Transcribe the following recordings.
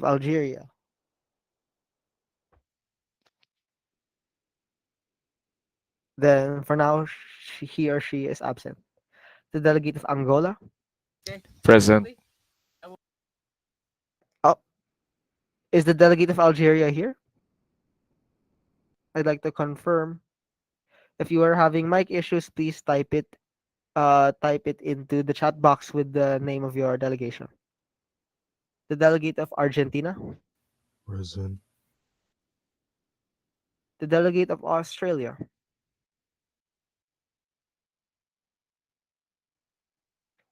of Algeria. Then for now, he or she is absent. The delegate of Angola. Present. Oh, is the delegate of Algeria here? I'd like to confirm. If you are having mic issues, please type it into the chat box with the name of your delegation. The delegate of Argentina. Present. The delegate of Australia.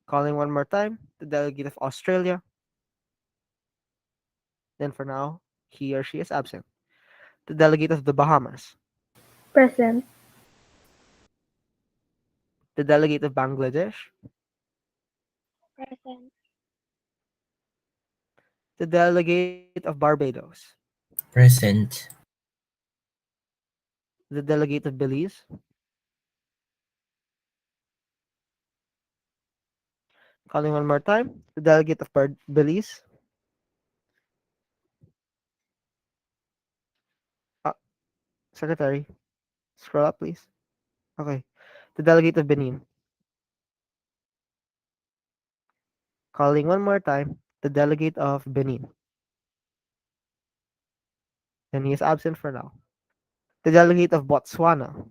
Calling one more time. The delegate of Australia. Then for now, he or she is absent. The delegate of the Bahamas. Present. The delegate of Bangladesh. Present. The delegate of Barbados. Present. The delegate of Belize. Calling one more time. The delegate of Belize. Uh, Secretary, scroll up, please. Okay. The delegate of Benin. Calling one more time. The delegate of Benin. And he is absent for now. The delegate of Botswana.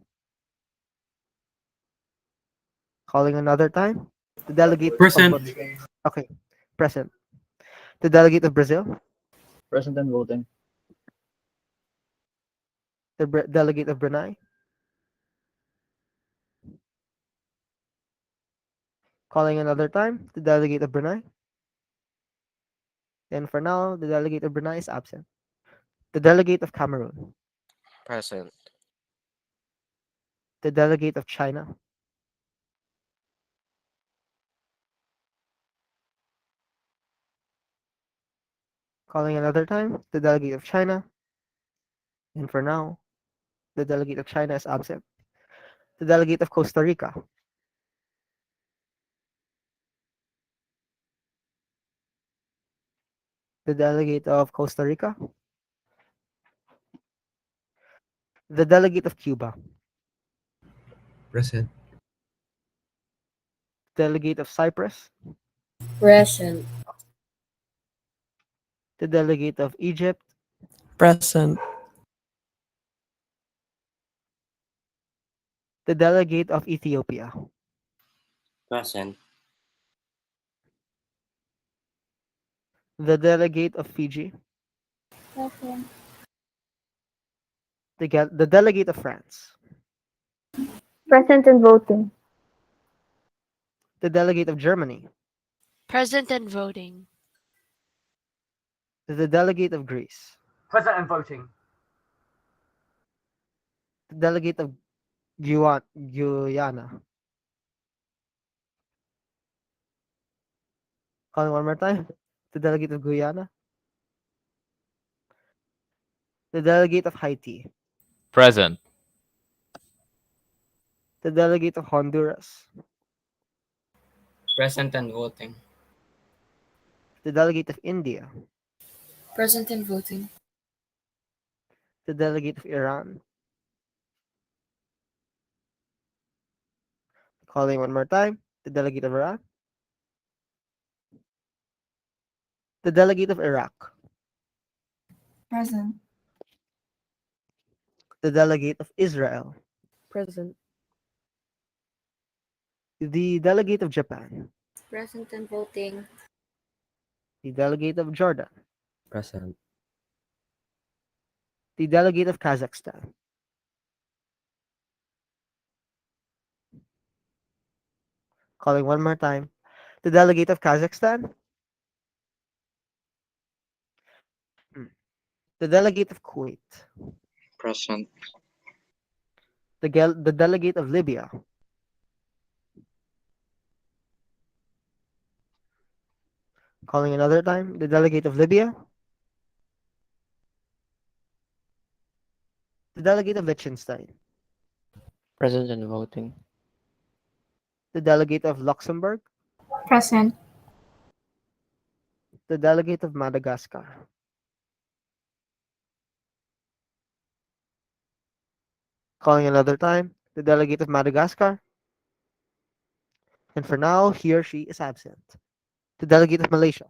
Calling another time. The delegate of Present. Okay, present. The delegate of Brazil. Present and voting. The delegate of Brunei. Calling another time. The delegate of Brunei. And for now, the delegate of Brunei is absent. The delegate of Cameroon. Present. The delegate of China. Calling another time. The delegate of China. And for now, the delegate of China is absent. The delegate of Costa Rica. The delegate of Costa Rica. The delegate of Cuba. Present. Delegate of Cyprus. Present. The delegate of Egypt. Present. The delegate of Ethiopia. Present. The delegate of Fiji. Present. The delegate of France. Present and voting. The delegate of Germany. Present and voting. The delegate of Greece. Present and voting. The delegate of Guyana. Calling one more time. The delegate of Guyana. The delegate of Haiti. Present. The delegate of Honduras. Present and voting. The delegate of India. Present and voting. The delegate of Iran. Calling one more time. The delegate of Iran. The delegate of Iraq. Present. The delegate of Israel. Present. The delegate of Japan. Present and voting. The delegate of Jordan. Present. The delegate of Kazakhstan. Calling one more time. The delegate of Kazakhstan. Hmm. The delegate of Kuwait. Present. The delegate of Libya. Calling another time. The delegate of Libya. The delegate of Liechtenstein. Present and voting. The delegate of Luxembourg. Present. The delegate of Madagascar. Calling another time, the delegate of Madagascar. And for now, he or she is absent. The delegate of Malaysia.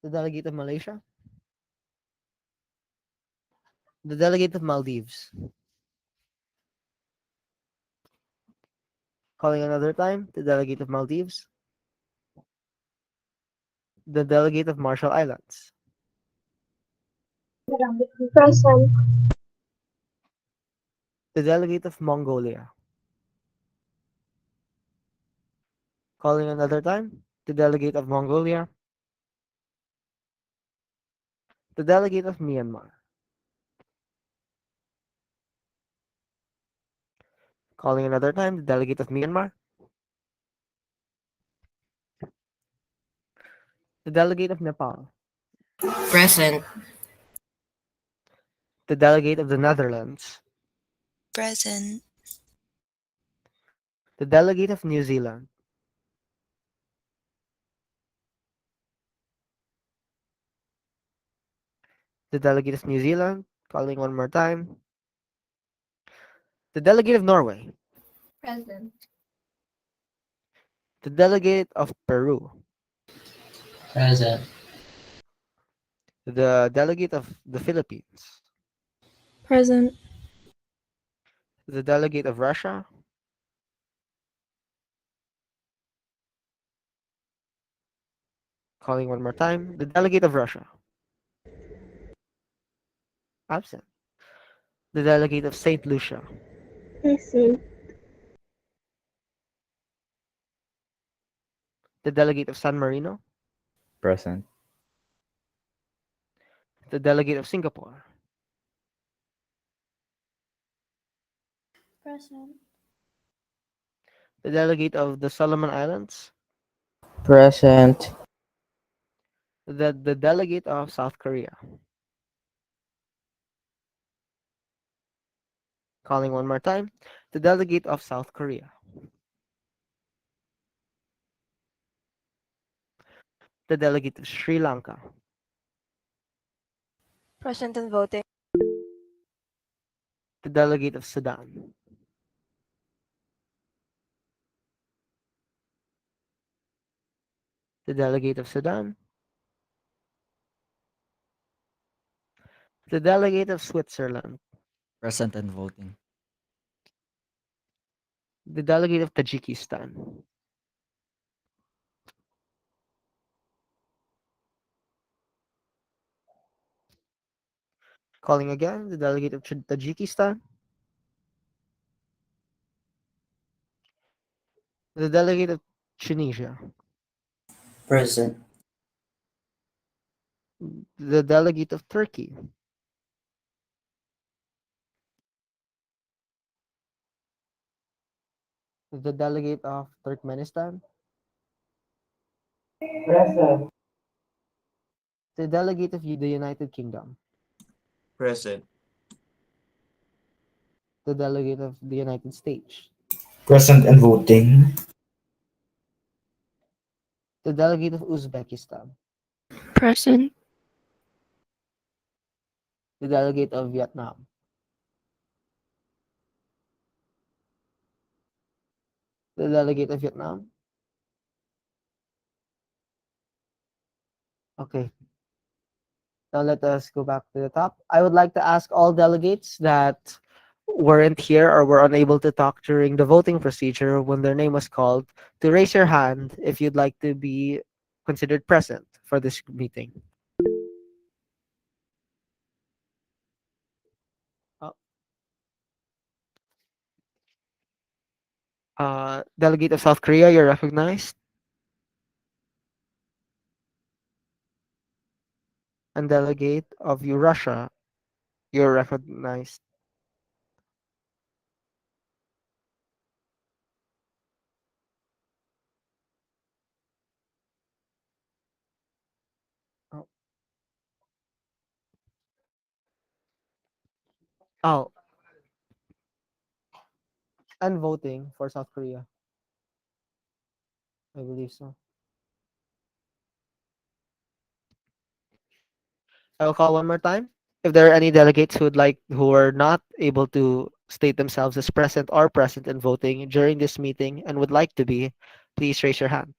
The delegate of Malaysia. The delegate of Maldives. Calling another time, the delegate of Maldives. The delegate of Marshall Islands. Present. The delegate of Mongolia. Calling another time, the delegate of Mongolia. The delegate of Myanmar. Calling another time, the delegate of Myanmar. The delegate of Nepal. Present. The delegate of the Netherlands. Present. The delegate of New Zealand. The delegate of New Zealand. Calling one more time. The delegate of Norway. Present. The delegate of Peru. Present. The delegate of the Philippines. Present. The delegate of Russia. Calling one more time. The delegate of Russia. Absent. The delegate of St. Lucia. Present. The delegate of San Marino. Present. The delegate of Singapore. Present. The delegate of the Solomon Islands. Present. The delegate of South Korea. Calling one more time. The delegate of South Korea. The delegate of Sri Lanka. Present and voting. The delegate of Sudan. The delegate of Sudan. The delegate of Switzerland. Present and voting. The delegate of Tajikistan. Calling again, the delegate of Tajikistan. The delegate of Tunisia. Present. The delegate of Turkey. The delegate of Turkmenistan. Present. The delegate of the United Kingdom. Present. The delegate of the United States. Present and voting. The delegate of Uzbekistan. Present. The delegate of Vietnam. The delegate of Vietnam. Okay. Now let us go back to the top. I would like to ask all delegates that weren't here or were unable to talk during the voting procedure when their name was called to raise your hand if you'd like to be considered present for this meeting. Uh, Delegate of South Korea, you're recognized. And delegate of Russia, you're recognized. Oh, oh, and voting for South Korea, I believe so. I will call one more time. If there are any delegates who are not able to state themselves as present or present in voting during this meeting and would like to be, please raise your hand.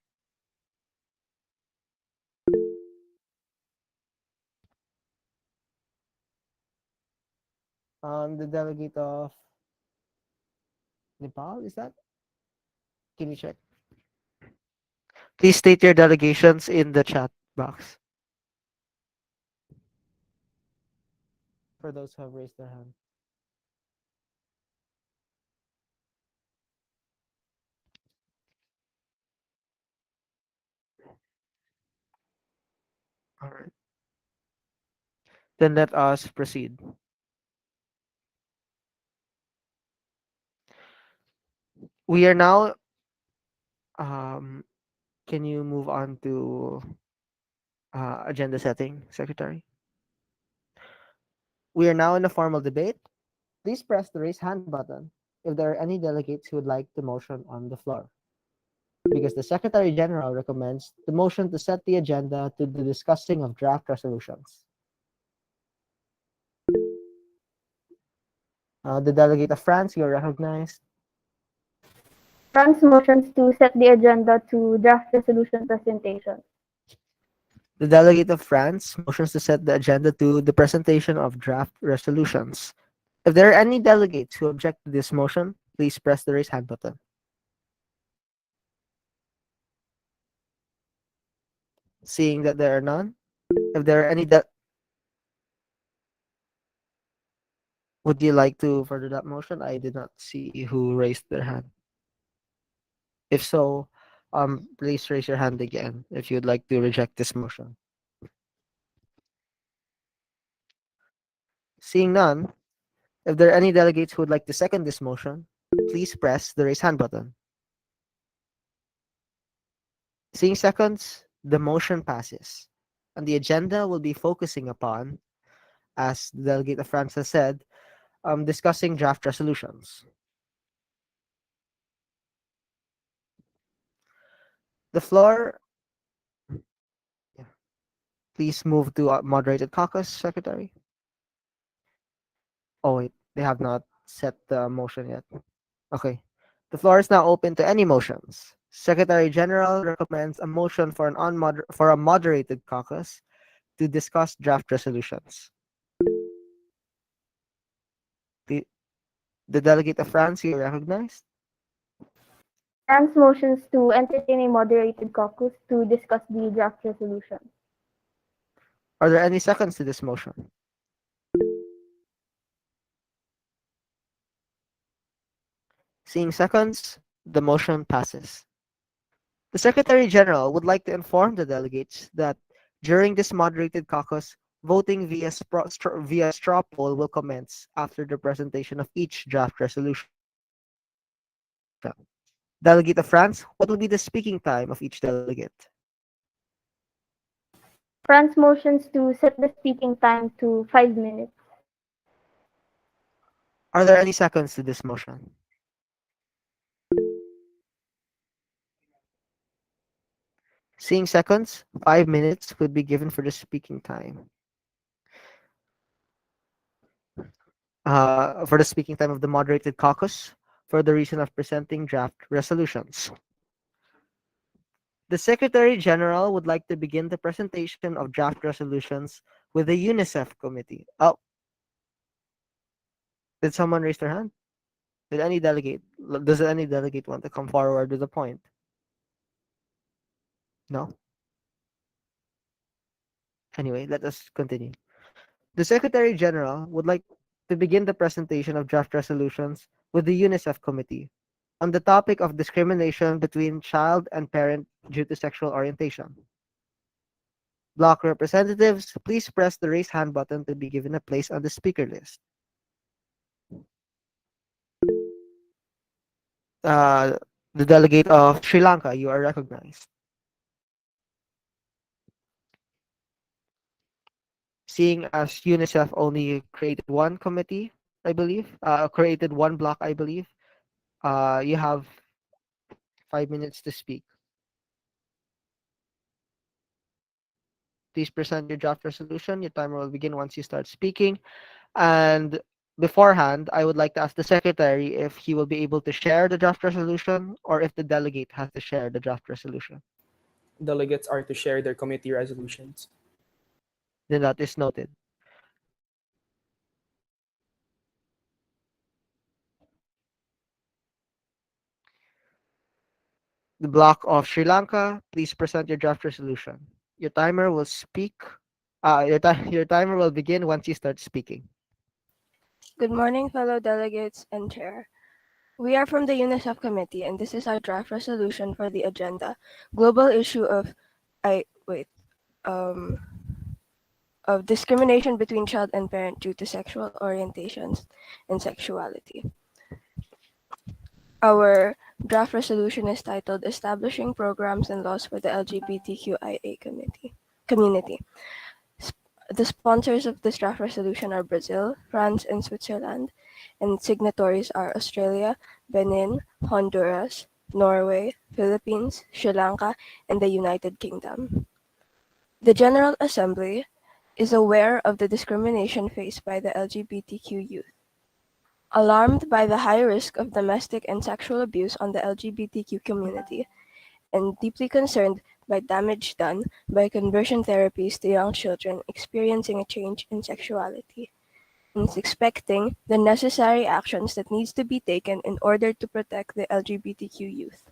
The delegate of Nepal, is that? Can you check? Please state your delegations in the chat box for those who have raised their hand. All right. Then let us proceed. We are now, um, can you move on to agenda setting, Secretary? We are now in a formal debate. Please press the raise hand button if there are any delegates who would like the motion on the floor. Because the Secretary General recommends the motion to set the agenda to the discussing of draft resolutions. The delegate of France, you are recognized. France motions to set the agenda to draft resolution presentation. The delegate of France motions to set the agenda to the presentation of draft resolutions. If there are any delegates who object to this motion, please press the raise hand button. Seeing that there are none, if there are any would you like to further that motion? I did not see who raised their hand. If so, please raise your hand again if you'd like to reject this motion. Seeing none, if there are any delegates who would like to second this motion, please press the raise hand button. Seeing seconds, the motion passes. And the agenda will be focusing upon, as the delegate of France has said, discussing draft resolutions. The floor, yeah. Please move to moderated caucus, Secretary. Oh wait, they have not set the motion yet. Okay. The floor is now open to any motions. Secretary General recommends a motion for for a moderated caucus to discuss draft resolutions. The, the delegate of France, you recognized. France motions to entertain a moderated caucus to discuss the draft resolution. Are there any seconds to this motion? Seeing seconds, the motion passes. The Secretary General would like to inform the delegates that during this moderated caucus, voting via straw poll will commence after the presentation of each draft resolution. Delegate of France, what will be the speaking time of each delegate? France motions to set the speaking time to 5 minutes. Are there any seconds to this motion? Seeing seconds, 5 minutes could be given for the speaking time. For the speaking time of the moderated caucus, for the reason of presenting draft resolutions. The Secretary General would like to begin the presentation of draft resolutions with the UNICEF committee. Oh, did someone raise their hand? Does any delegate want to come forward with a point? No? Anyway, let us continue. The Secretary General would like to begin the presentation of draft resolutions with the UNICEF committee on the topic of discrimination between child and parent due to sexual orientation. Block representatives, please press the raise hand button to be given a place on the speaker list. Uh, the delegate of Sri Lanka, you are recognized. Seeing as UNICEF only created one committee, I believe, created one block, I believe, you have 5 minutes to speak. please present your draft resolution. Your timer will begin once you start speaking. And beforehand, I would like to ask the secretary if he will be able to share the draft resolution or if the delegate has to share the draft resolution. Delegates are to share their committee resolutions. Then that is noted. The block of Sri Lanka, please present your draft resolution. Your timer will speak. Your timer will begin once you start speaking. Good morning, fellow delegates and chair. We are from the UNICEF Committee, and this is our draft resolution for the agenda. Global issue of, I wait, of discrimination between child and parent due to sexual orientations and sexuality. Our draft resolution is titled Establishing Programs and Laws for the LGBTQIA Community. The sponsors of this draft resolution are Brazil, France, and Switzerland, and signatories are Australia, Benin, Honduras, Norway, Philippines, Sri Lanka, and the United Kingdom. The General Assembly is aware of the discrimination faced by the LGBTQ youth. Alarmed by the high risk of domestic and sexual abuse on the LGBTQ community, and deeply concerned by damage done by conversion therapies to young children experiencing a change in sexuality, and is expecting the necessary actions that needs to be taken in order to protect the LGBTQ youth.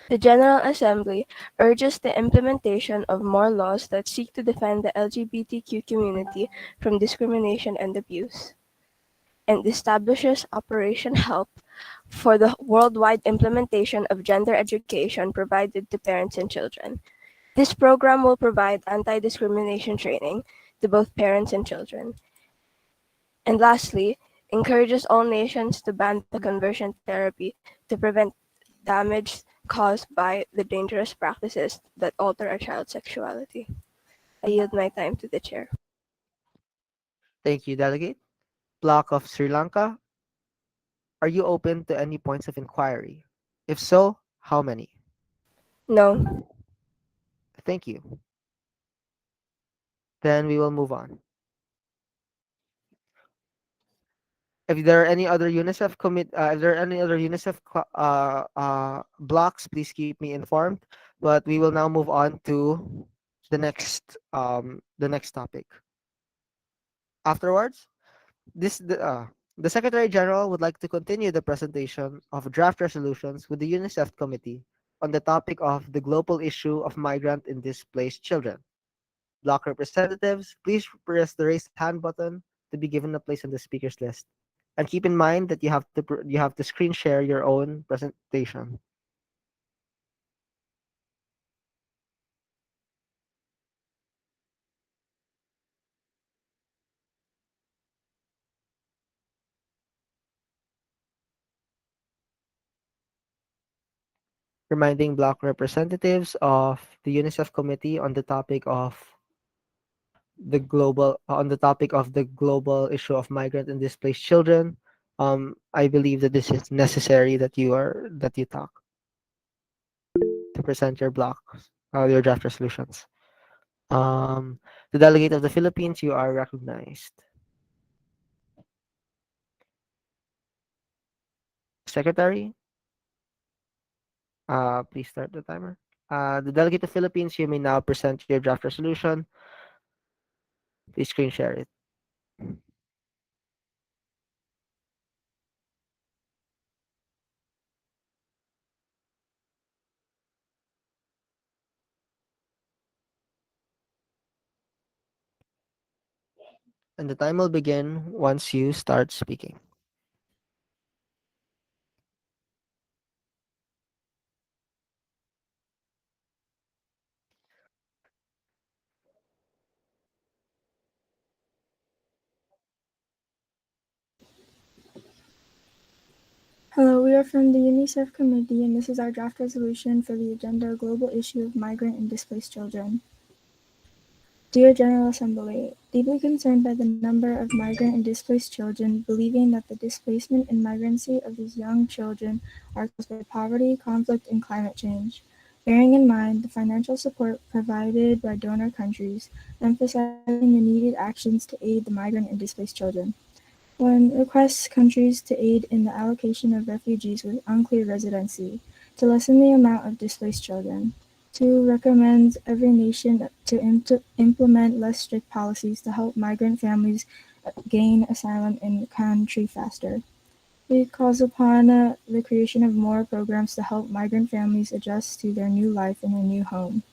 The General Assembly urges the implementation of more laws that seek to defend the LGBTQ community from discrimination and abuse, and establishes Operation HELP for the worldwide implementation of gender education provided to parents and children. This program will provide anti-discrimination training to both parents and children. And lastly, encourages all nations to ban the conversion therapy to prevent damage caused by the dangerous practices that alter a child's sexuality. I yield my time to the chair. Thank you, delegate. Block of Sri Lanka, are you open to any points of inquiry? If so, how many? No. Thank you. Then we will move on. If there are any other blocks, please keep me informed. But we will now move on to the next topic. Afterwards, the Secretary General would like to continue the presentation of draft resolutions with the UNICEF Committee on the topic of the global issue of migrant and displaced children. Block representatives, please press the raise hand button to be given a place on the speakers list. And keep in mind that you have to screen share your own presentation. Reminding block representatives of the UNICEF committee on the topic of the global issue of migrant and displaced children. I believe that this is necessary that you talk to present your blocks, your draft resolutions. The delegate of the Philippines, you are recognized. Secretary, please start the timer. The delegate of Philippines, you may now present your draft resolution. Please screen share it. And the time will begin once you start speaking. Hello, we are from the UNICEF Committee, and this is our draft resolution for the agenda global issue of migrant and displaced children. Dear General Assembly, deeply concerned by the number of migrant and displaced children, believing that the displacement and migrancy of these young children are caused by poverty, conflict, and climate change, bearing in mind the financial support provided by donor countries, emphasizing the needed actions to aid the migrant and displaced children. 1. Requests countries to aid in the allocation of refugees with unclear residency, to lessen the amount of displaced children. 2. Recommends every nation to implement less strict policies to help migrant families gain asylum in country faster. It calls upon the creation of more programs to help migrant families adjust to their new life in a new home.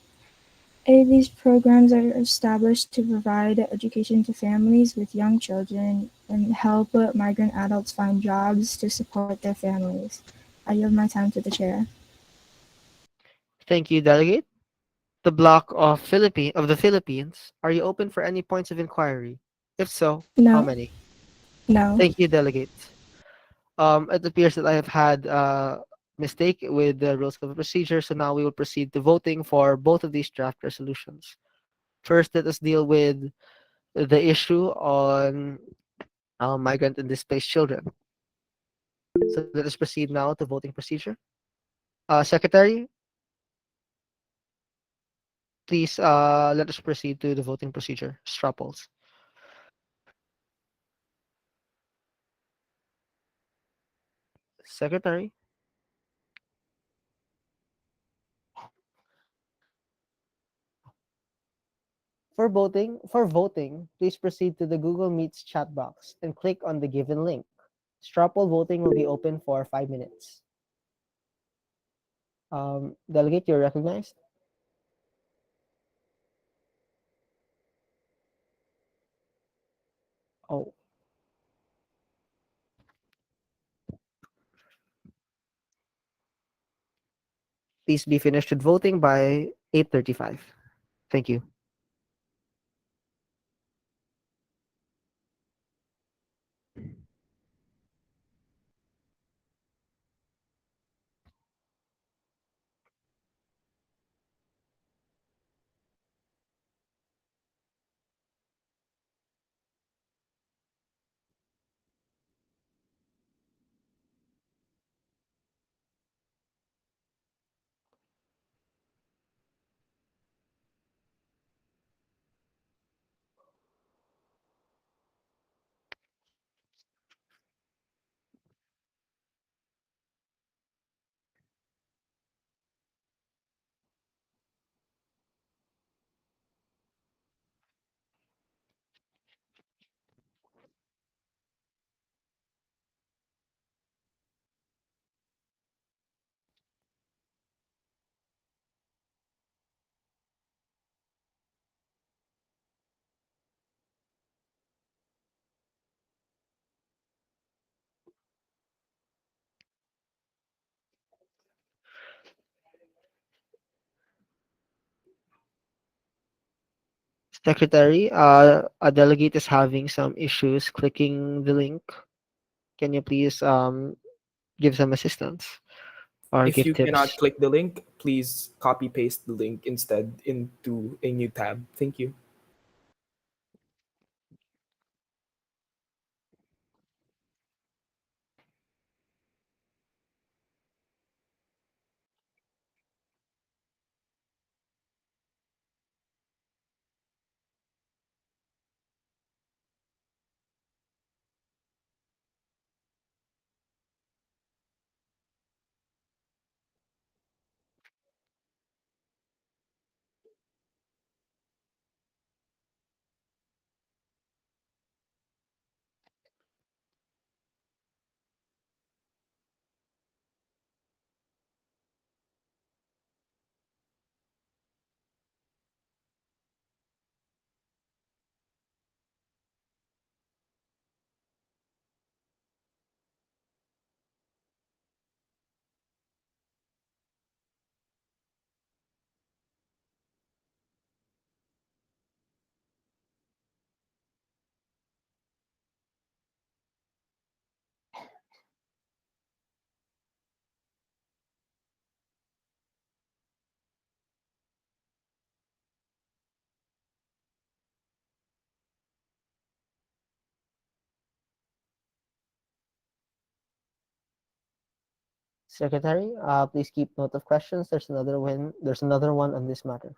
These programs are established to provide education to families with young children and help migrant adults find jobs to support their families. I yield my time to the chair. Thank you, Delegate. The bloc of the Philippines, are you open for any points of inquiry? If so, how No, many? no. Thank you, Delegate. It appears that I have had a mistake with the rules of procedure, so now we will proceed to voting for both of these draft resolutions. First, let us deal with the issue on migrant and displaced children. So let us proceed now to voting procedure. Secretary, please let us proceed to the voting procedure. Straw polls. Secretary, for voting, please proceed to the Google Meets chat box and click on the given link. Straw poll voting will be open for 5 minutes. Delegate, you're recognized. Oh, please be finished with voting by 8:35. Thank you. Secretary, a delegate is having some issues clicking the link. Can you please give some assistance or If give you cannot tips? click the link, please copy paste the link instead into a new tab. Thank you. Secretary, please keep note of questions. There's another one. There's another one on this matter.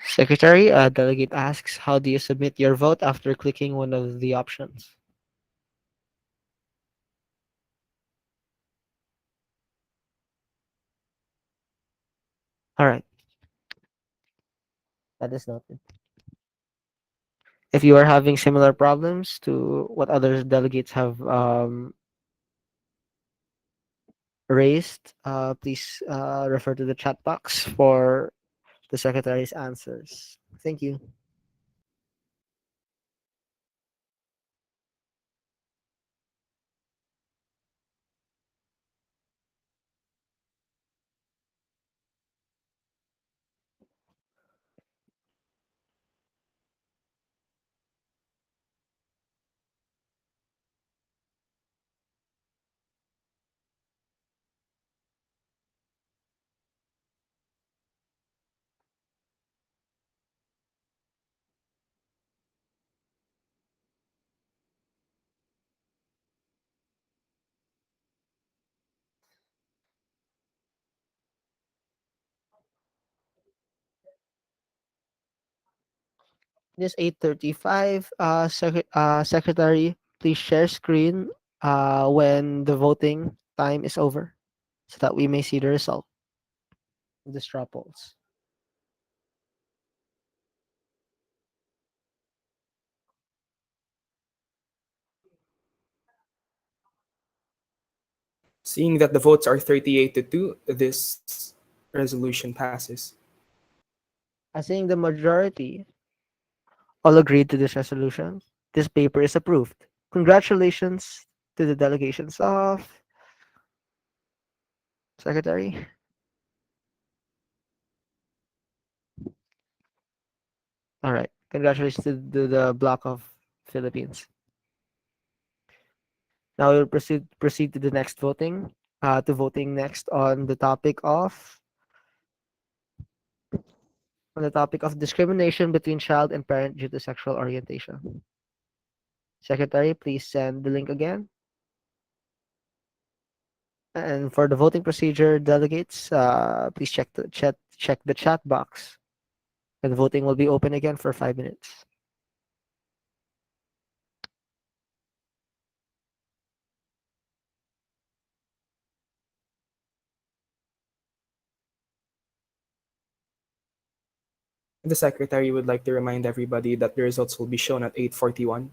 Secretary, delegate asks, how do you submit your vote after clicking one of the options? All right, that is noted. If you are having similar problems to what other delegates have raised, please refer to the chat box for the secretary's answers. Thank you. It is 8:35. Secretary, please share screen when the voting time is over so that we may see the result of the straw polls. Seeing that the votes are 38 to 2, this resolution passes. Seeing the majority all agreed to this resolution, this paper is approved. Congratulations to the delegations of Secretary. All right. Congratulations to the Bloc of Philippines. Now we'll proceed to the next voting. To voting next on the topic of discrimination between child and parent due to sexual orientation. Secretary, please send the link again. And for the voting procedure, delegates, please check the chat box. And voting will be open again for 5 minutes. The Secretary would like to remind everybody that the results will be shown at 8:41.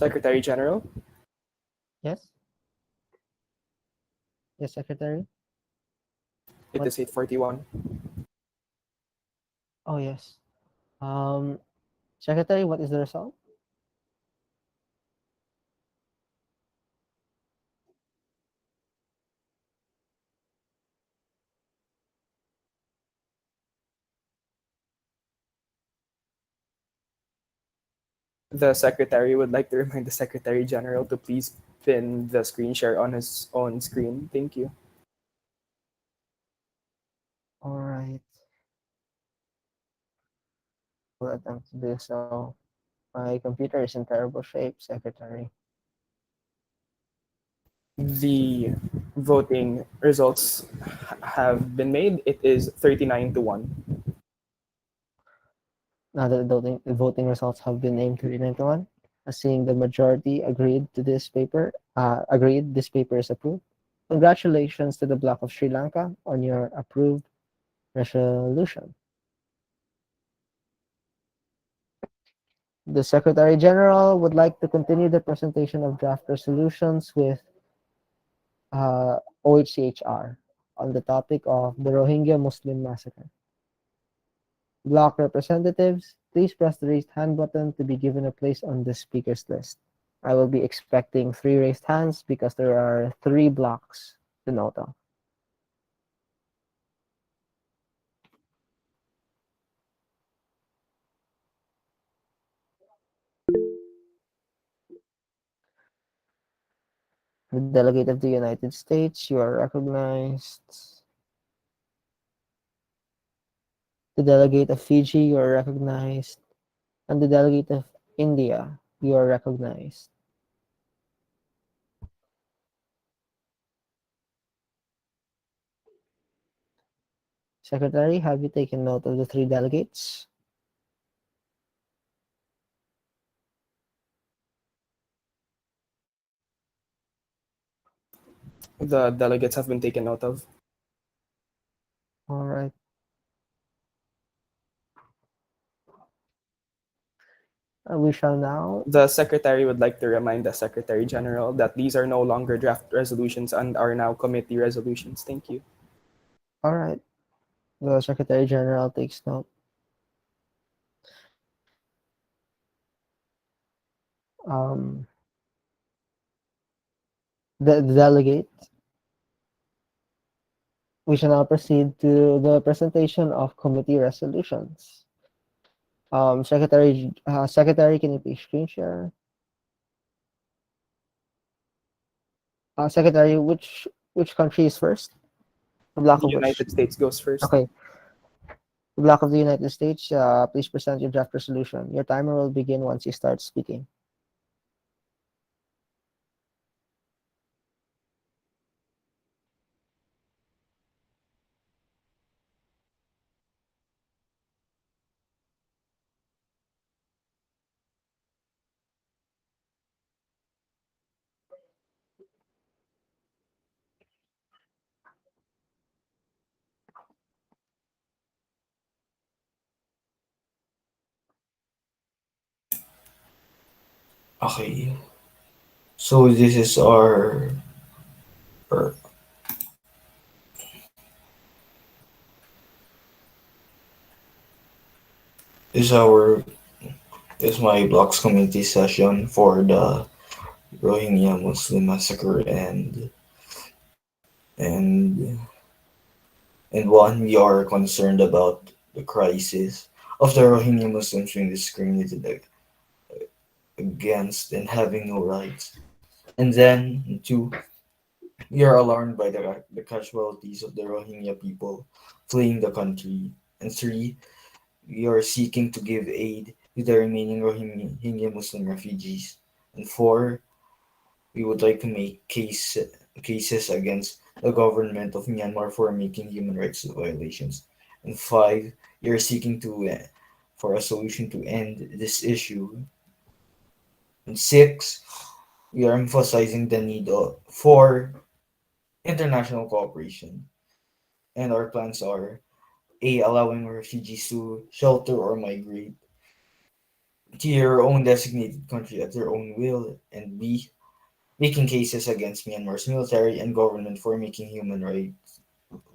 Secretary General. Yes? Yes, Secretary? It What? is 8:41. Oh, yes. Um, Secretary, what is the result? The Secretary would like to remind the Secretary General to please pin the screen share on his own screen. Thank you. All right. We'll attempt to do so. My computer is in terrible shape, Secretary. The voting results have been made. It is 39-1. Now that the voting results have been named 391, seeing the majority agreed this paper is approved. Congratulations to the Bloc of Sri Lanka on your approved resolution. The Secretary General would like to continue the presentation of draft resolutions with OHCHR on the topic of the Rohingya Muslim massacre. Bloc representatives, please press the raised hand button to be given a place on the speakers list. I will be expecting 3 raised hands because there are 3 blocks to note of. The delegate of the United States, you are recognized. The delegate of Fiji, you are recognized. And the delegate of India, you are recognized. Secretary, have you taken note of the 3 delegates? The delegates have been taken note of. All right. We shall now. The Secretary would like to remind the Secretary General that these are no longer draft resolutions and are now committee resolutions. Thank you. All right. The Secretary General takes note. Um, the delegate. We shall now proceed to the presentation of committee resolutions. Secretary, can you please screen share? Secretary, which country is first? The block The of which? United States goes first. Okay. The block of the United States, please present your draft resolution. Your timer will begin once you start speaking. Okay. So this is our is our is my blocks committee session for the Rohingya Muslim massacre and and one, we are concerned about the crisis of the Rohingya Muslims being discriminated against and having no rights. And then two, we are alarmed by the casualties of the Rohingya people fleeing the country. And three, we are seeking to give aid to the remaining Rohingya Muslim refugees. And four, we would like to make cases against the government of Myanmar for making human rights violations. And five, we are seeking for a solution to end this issue. And six, we are emphasizing the need for international cooperation. And our plans are A. Allowing refugees to shelter or migrate. to your own designated country at their own will, and B, making cases against Myanmar's military and government for making human rights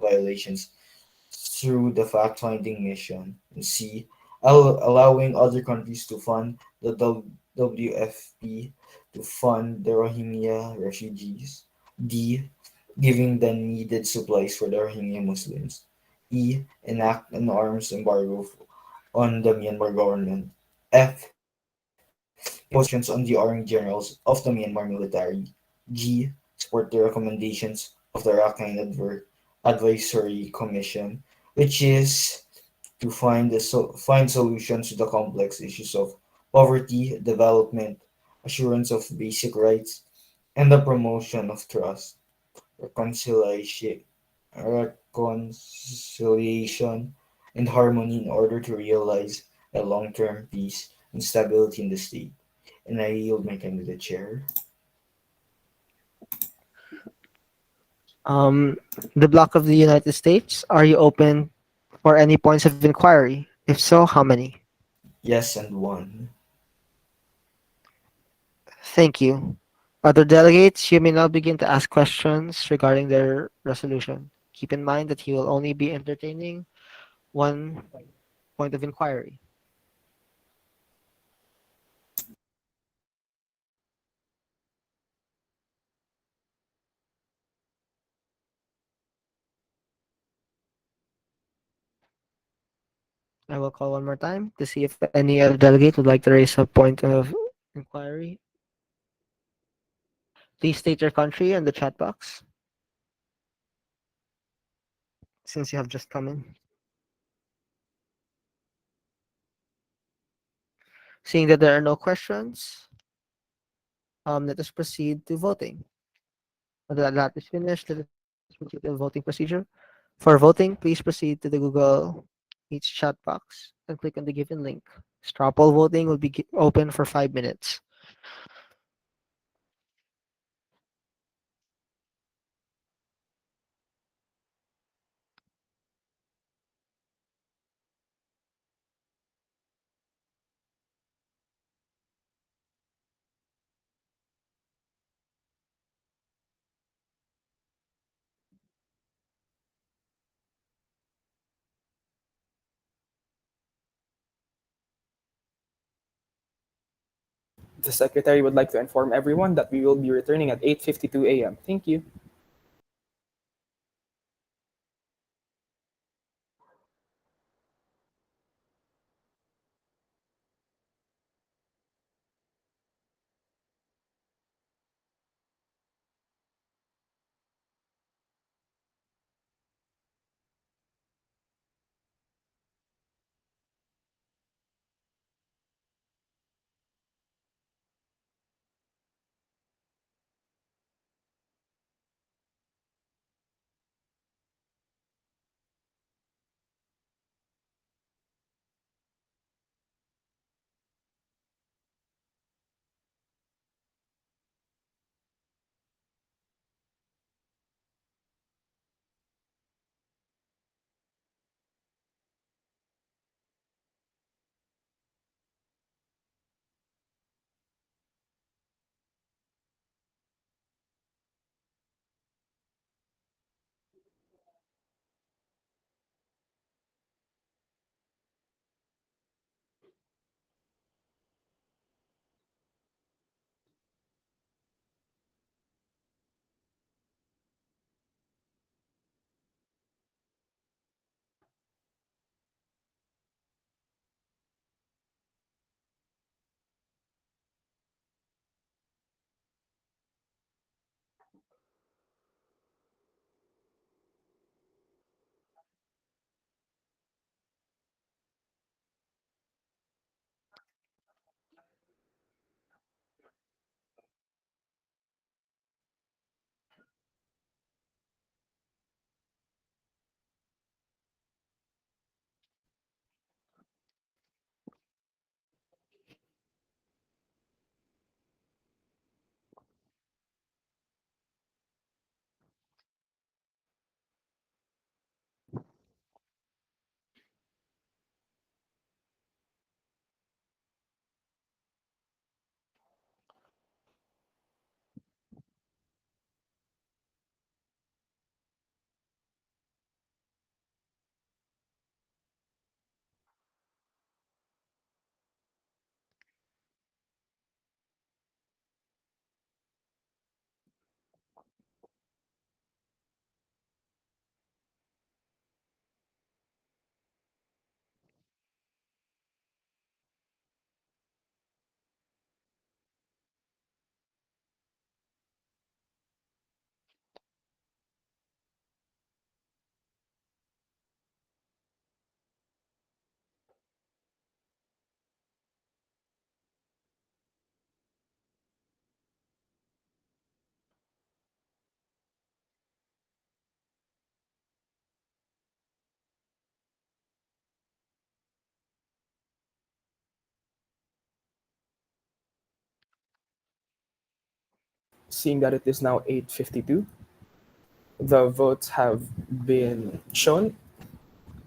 violations through the fact finding mission, and C, allowing other countries to fund the WFP to fund the Rohingya refugees, D, giving the needed supplies for the Rohingya Muslims, E, enact an arms embargo on the Myanmar government, F, impose sanctions on the armed generals of the Myanmar military, G, support the recommendations of the Rakhine Advisory Commission, which is to find solutions to the complex issues of poverty, development, assurance of basic rights, and the promotion of trust, reconciliation, reconciliation and harmony in order to realize a long-term peace and stability in the state. And I yield my time to the chair. Um, the bloc of the United States, are you open for any points of inquiry? If so, how many? Yes and one. Thank you. Other delegates, you may now begin to ask questions regarding their resolution. Keep in mind that he will only be entertaining one point of inquiry. I will call one more time to see if any other delegate would like to raise a point of inquiry. Please state your country in the chat box since you have just come in. Seeing that there are no questions, let us proceed to voting. Now that that is finished, let us proceed to the voting procedure. For voting, please proceed to the Google Meets chat box and click on the given link. Straw poll voting will be open for 5 minutes. The secretary would like to inform everyone that we will be returning at 8:52 a.m. Thank you. Seeing that it is now 8:52, the votes have been shown.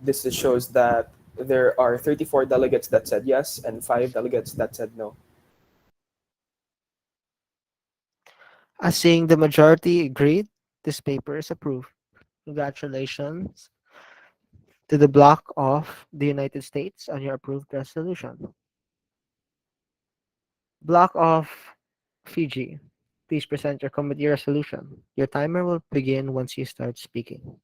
This shows that there are 34 delegates that said yes and 5 delegates that said no. As seeing the majority agreed, this paper is approved. Congratulations to the bloc of the United States on your approved resolution. Block of Fiji, please present your committee resolution. Your timer will begin once you start speaking.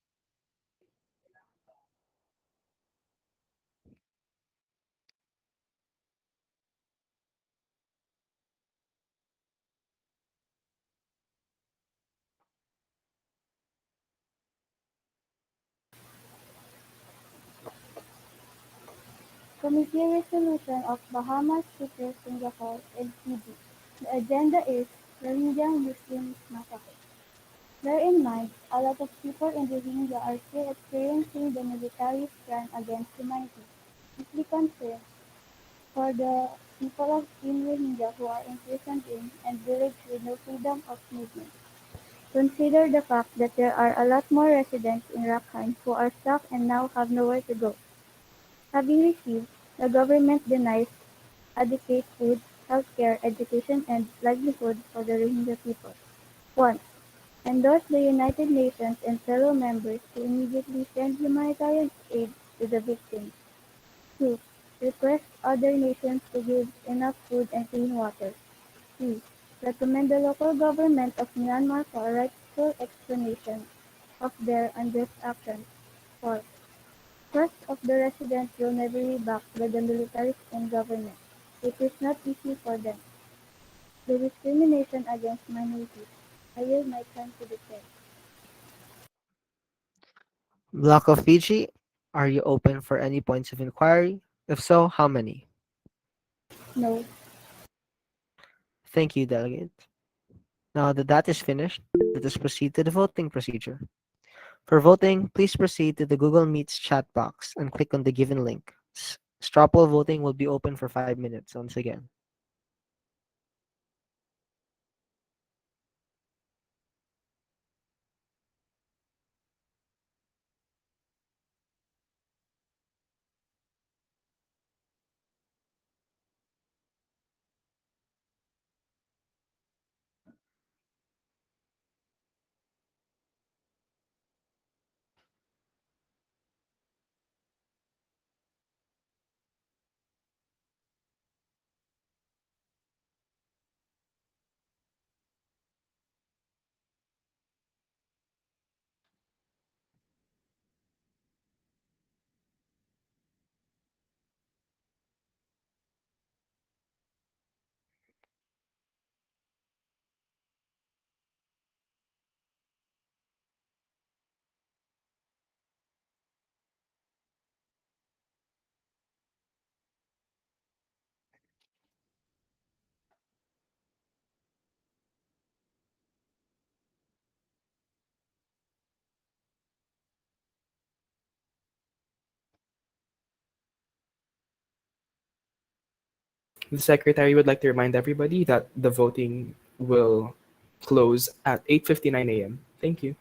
Committee Resolution of Bahamas, Cyprus, Singapore, and Fiji. The agenda is Rohingya Muslims Massacre. Bear in mind, a lot of people in Rohingya are still experiencing the military's crime against humanity. Deeply concerned for the people in Rohingya who are imprisoned in and villaged with no freedom of movement. Consider the fact that there are a lot more residents in Rakhine who are stuck and now have nowhere to go. Having received, the government denies adequate food, healthcare, education, and livelihood for the Rohingya people. 1. Endorse the United Nations and fellow members to immediately send humanitarian aid to the victims. 2. Request other nations to give enough food and clean water. 3. Recommend the local government of Myanmar for a rightful explanation of their unjust actions. 4. Trust of the residents will never be backed by the militaries and government. It is not easy for them. The discrimination against minorities. I yield my time to the chair. Block of Fiji, are you open for any points of inquiry? If so, how many? No. Thank you, Delegate. Now that that is finished, let us proceed to the voting procedure. For voting, please proceed to the Google Meets chat box and click on the given link. Straw poll voting will be open for 5 minutes once again. The secretary would like to remind everybody that the voting will close at 8:59 a.m. Thank you.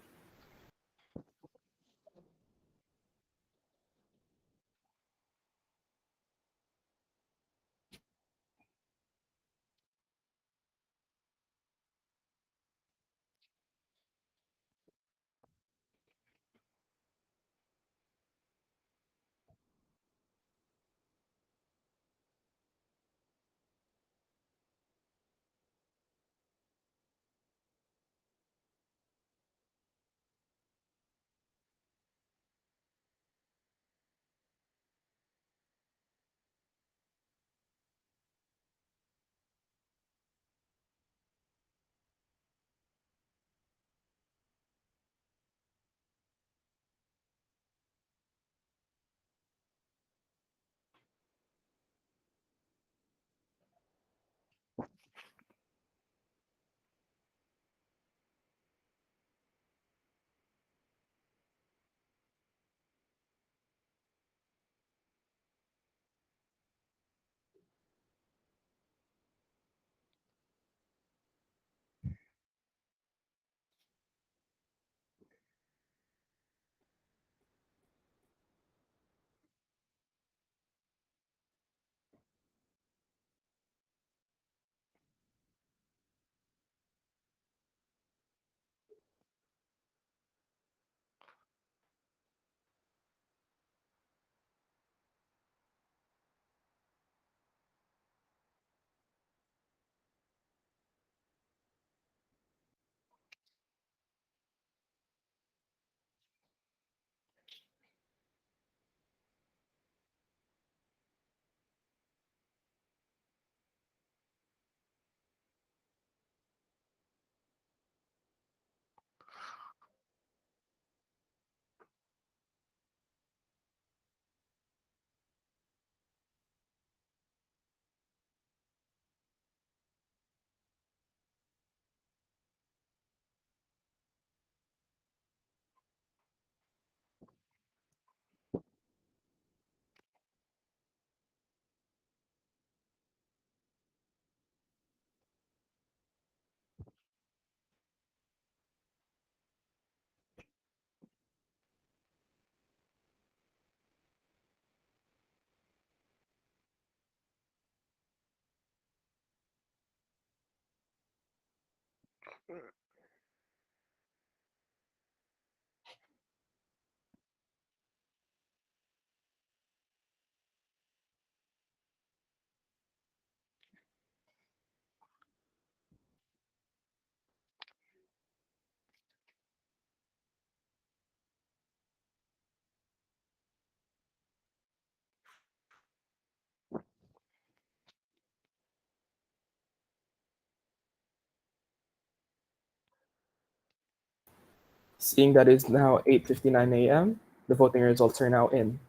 Seeing that it's now 8:59 a.m., the voting results are now in.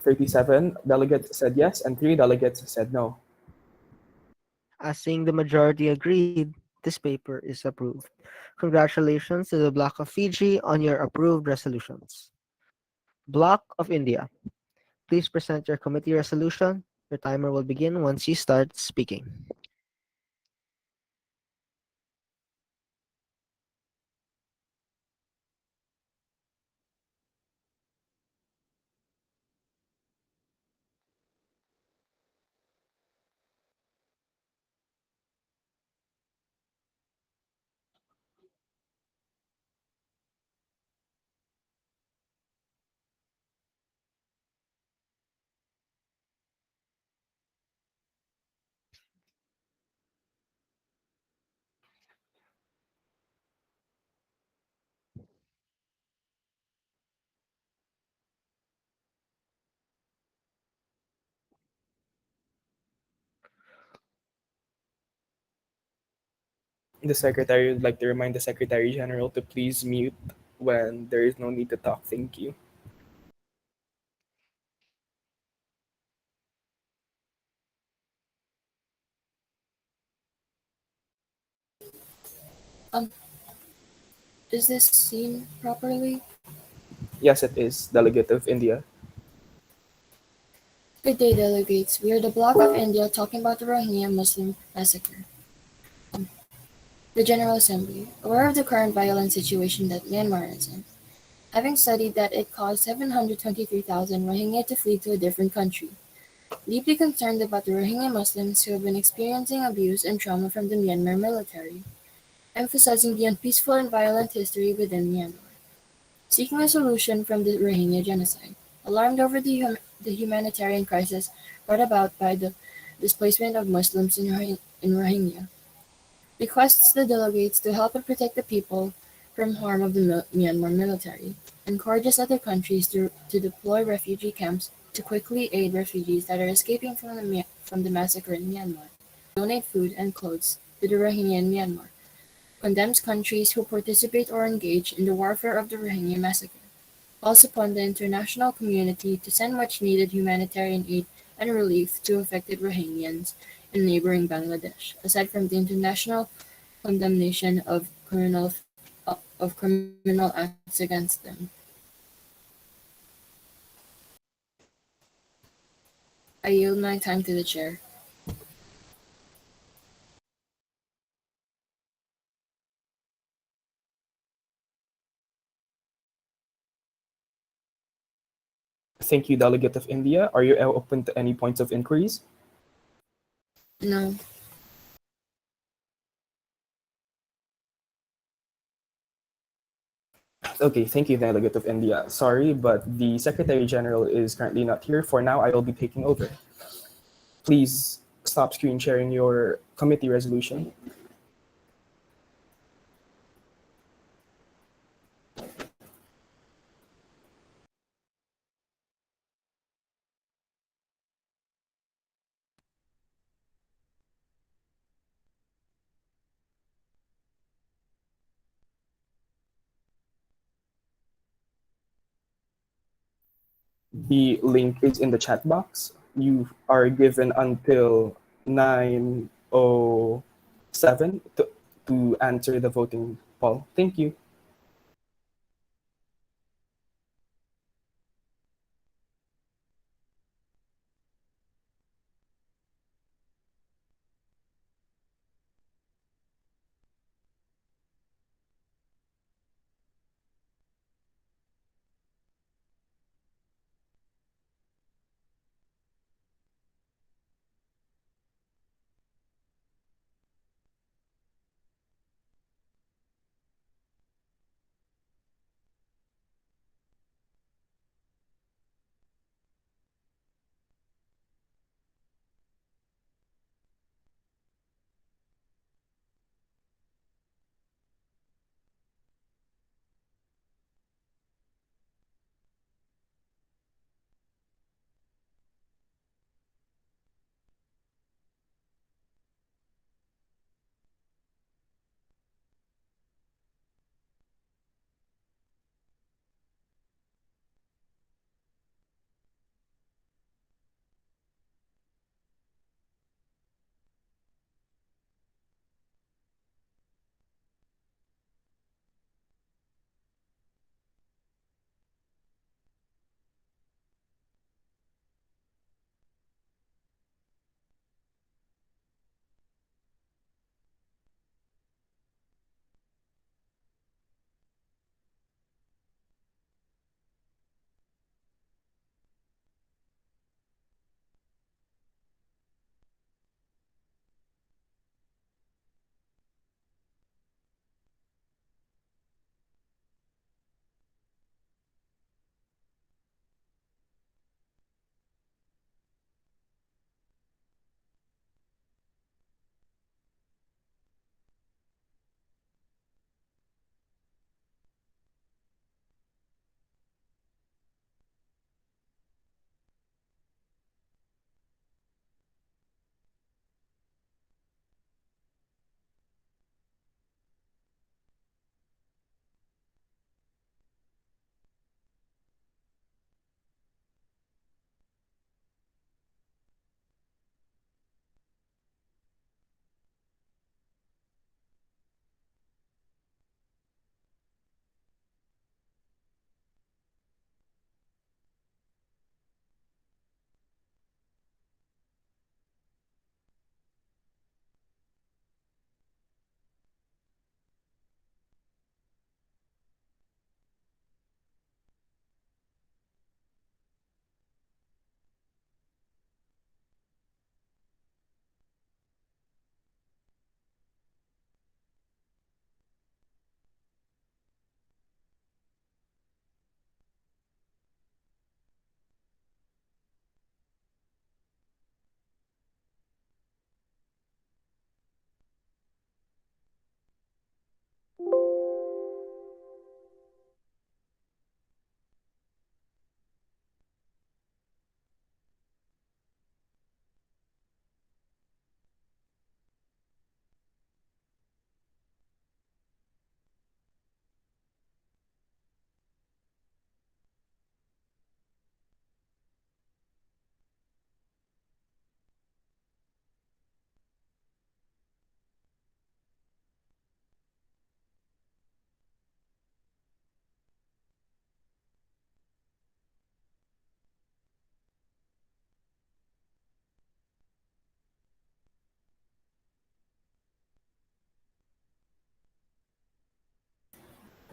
37 delegates said yes and 3 delegates said no. As seeing the majority agreed, this paper is approved. Congratulations to the Bloc of Fiji on your approved resolutions. Bloc of India, please present your committee resolution. Your timer will begin once you start speaking. The Secretary would like to remind the Secretary General to please mute when there is no need to talk. Thank you. Um, is this seen properly? Yes, it is, Delegate of India. Good day, delegates. We are the Bloc of India talking about the Rohingya Muslim massacre. The General Assembly, aware of the current violent situation that Myanmar is in, having studied that it caused 723,000 Rohingya to flee to a different country, deeply concerned about the Rohingya Muslims who have been experiencing abuse and trauma from the Myanmar military, emphasizing the unpeaceful and violent history within Myanmar, seeking a solution from the Rohingya genocide, alarmed over the humanitarian crisis brought about by the displacement of Muslims in Rohingya, requests the delegates to help and protect the people from harm of the Myanmar military, encourages other countries to deploy refugee camps to quickly aid refugees that are escaping from the massacre in Myanmar, donate food and clothes to the Rohingya in Myanmar, condemns countries who participate or engage in the warfare of the Rohingya massacre, calls upon the international community to send much-needed humanitarian aid and relief to affected Rohingyans in neighboring Bangladesh, aside from the international condemnation of criminal acts against them. I yield my time to the chair. Thank you, Delegate of India. Are you open to any points of inquiries? No. Okay, thank you, Delegate of India. Sorry, but the Secretary General is currently not here. For now, I will be taking over. Please stop screen sharing your committee resolution. The link is in the chat box. You are given until 9:07 to answer the voting poll. Thank you.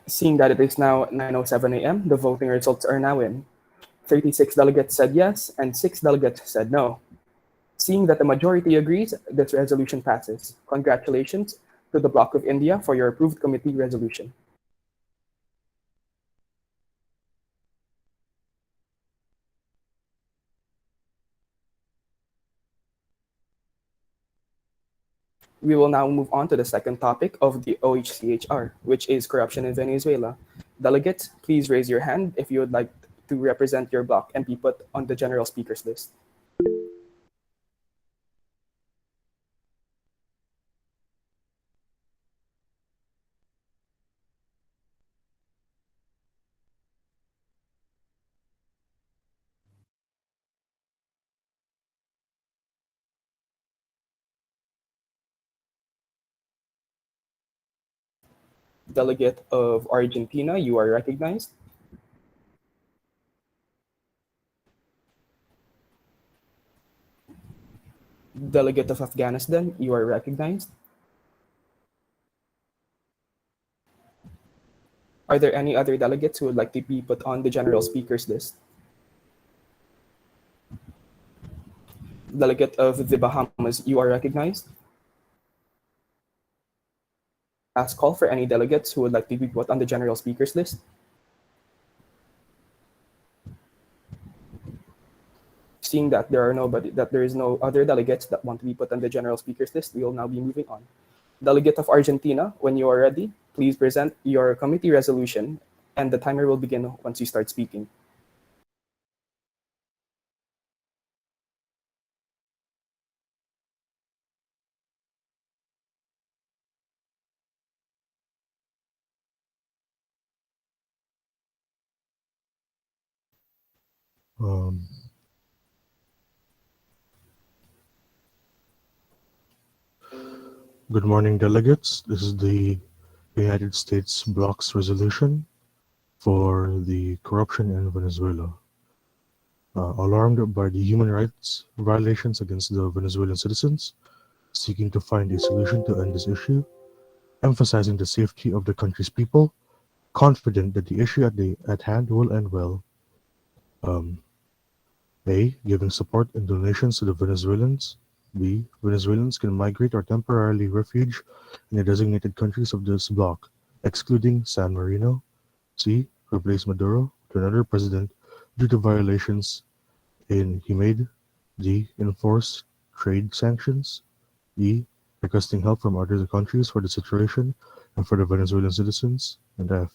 Seeing that it is now 9:07 a.m., the voting results are now in. 36 delegates said yes, and 6 delegates said no. Seeing that the majority agrees, this resolution passes. Congratulations to the Bloc of India for your approved committee resolution. We will now move on to the second topic of the OHCHR, which is corruption in Venezuela. Delegates, please raise your hand if you would like to represent your bloc and be put on the general speakers list. Delegate of Argentina, you are recognized. Delegate of Afghanistan, you are recognized. Are there any other delegates who would like to be put on the general speakers list? Delegate of the Bahamas, you are recognized. Last call for any delegates who would like to be put on the general speakers list. Seeing that there is no other delegates that want to be put on the general speakers list, we will now be moving on. Delegate of Argentina, when you are ready, please present your committee resolution, and the timer will begin once you start speaking. Um, Good morning, delegates. This is the United States bloc's resolution for the corruption in Venezuela. Alarmed by the human rights violations against the Venezuelan citizens, seeking to find a solution to end this issue, emphasizing the safety of the country's people, confident that the issue at hand will end well. Um, A. Giving support and donations to the Venezuelans. B. Venezuelans can migrate or temporarily refuge in the designated countries of this bloc, excluding San Marino. C. Replace Maduro with another president due to violations in Humade. D. Enforce trade sanctions. E. Requesting help from other countries for the situation and for the Venezuelan citizens. And F.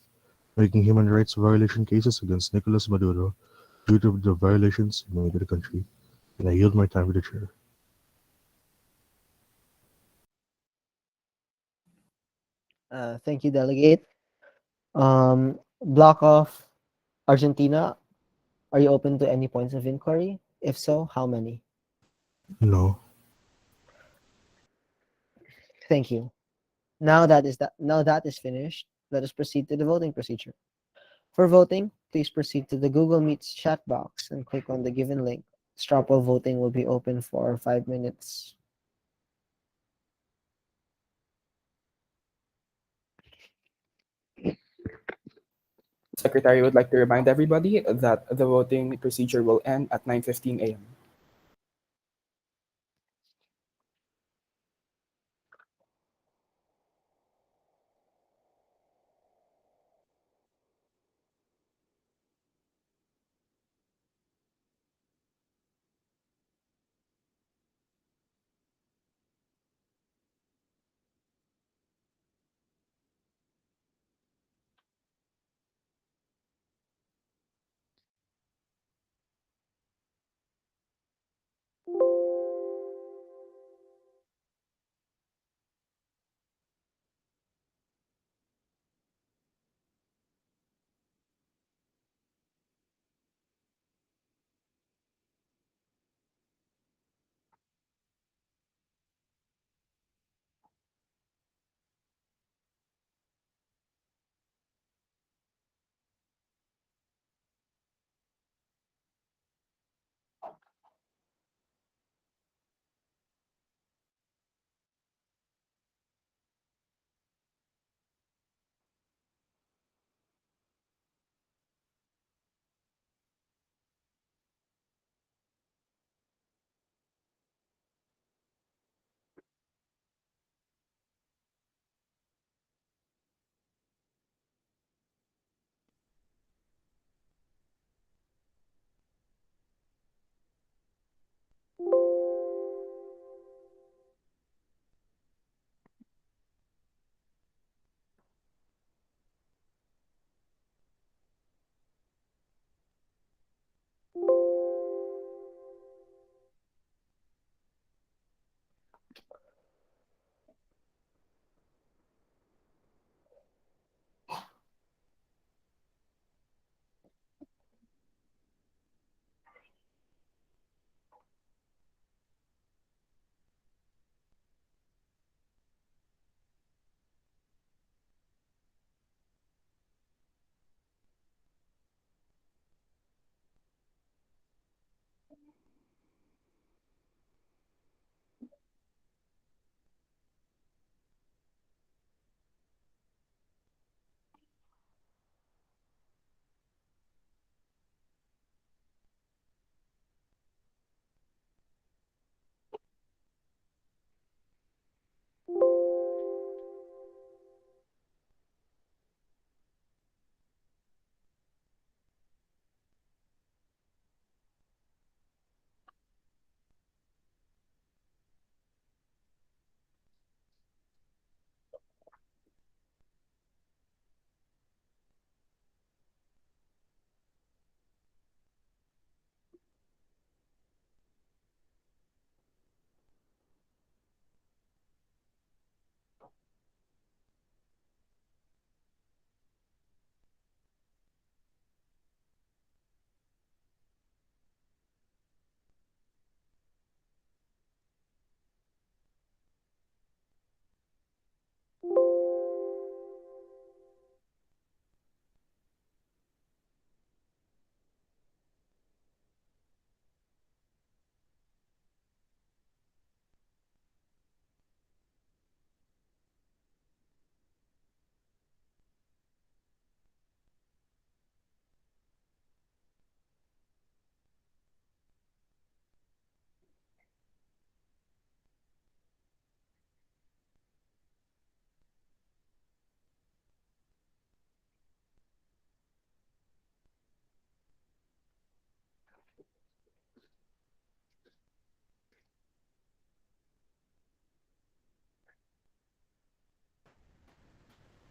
Making human rights violation cases against Nicolas Maduro due to the violations made to the country. And I yield my time to the chair. Thank you, Delegate. Block of Argentina, are you open to any points of inquiry? If so, how many? No. Thank you. Now that is finished, let us proceed to the voting procedure. For voting, please proceed to the Google Meets chat box and click on the given link. Straw poll voting will be open for 5 minutes. Secretary would like to remind everybody that the voting procedure will end at 9:15 a.m.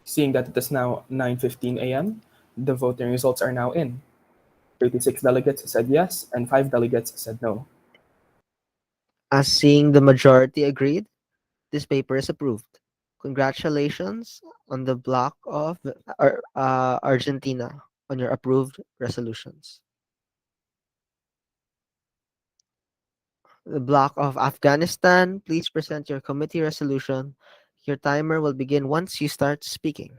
Seeing that it is now 9:15 a.m., the voting results are now in. 36 delegates said yes, and 5 delegates said no. As seeing the majority agreed, this paper is approved. Congratulations on the block of Argentina on your approved resolutions. The block of Afghanistan, please present your committee resolution. Your timer will begin once you start speaking.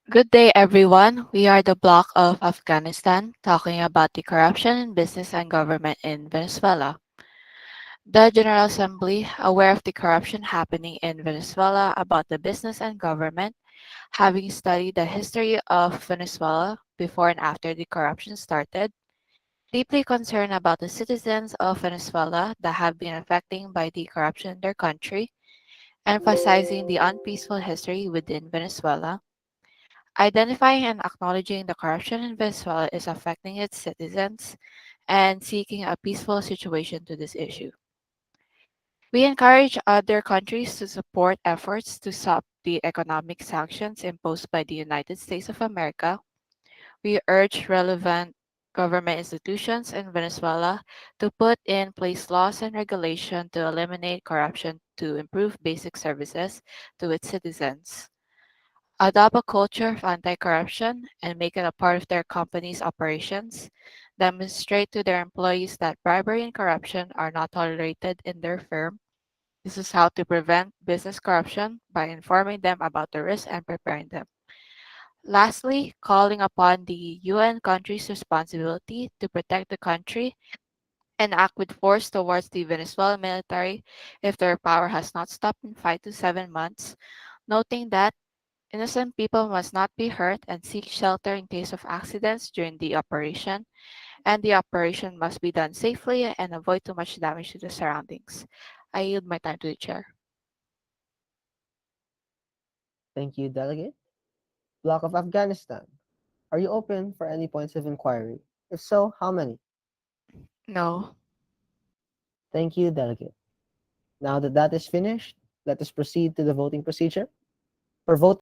Good day, everyone. We are the bloc of Afghanistan, talking about the corruption in business and government in Venezuela. The General Assembly, aware of the corruption happening in Venezuela about the business and government, having studied the history of Venezuela before and after the corruption started, deeply concerned about the citizens of Venezuela that have been affected by the corruption in their country, emphasizing the unpeaceful history within Venezuela, identifying and acknowledging the corruption in Venezuela is affecting its citizens, and seeking a peaceful situation to this issue. We encourage other countries to support efforts to stop the economic sanctions imposed by the United States of America. We urge relevant government institutions in Venezuela to put in place laws and regulation to eliminate corruption to improve basic services to its citizens. Adopt a culture of anti-corruption and make it a part of their company's operations. Demonstrate to their employees that bribery and corruption are not tolerated in their firm. This is how to prevent business corruption by informing them about the risks and preparing them. Lastly, calling upon the UN countries' responsibility to protect the country and act with force towards the Venezuelan military if their power has not stopped in 5 to 7 months, noting that innocent people must not be hurt and seek shelter in case of accidents during the operation, and the operation must be done safely and avoid too much damage to the surroundings. I yield my time to the chair. Thank you, Delegate. Block of Afghanistan, are you open for any points of inquiry? If so, how many? No. Thank you, Delegate. Now that that is finished, let us proceed to the voting procedure. For voting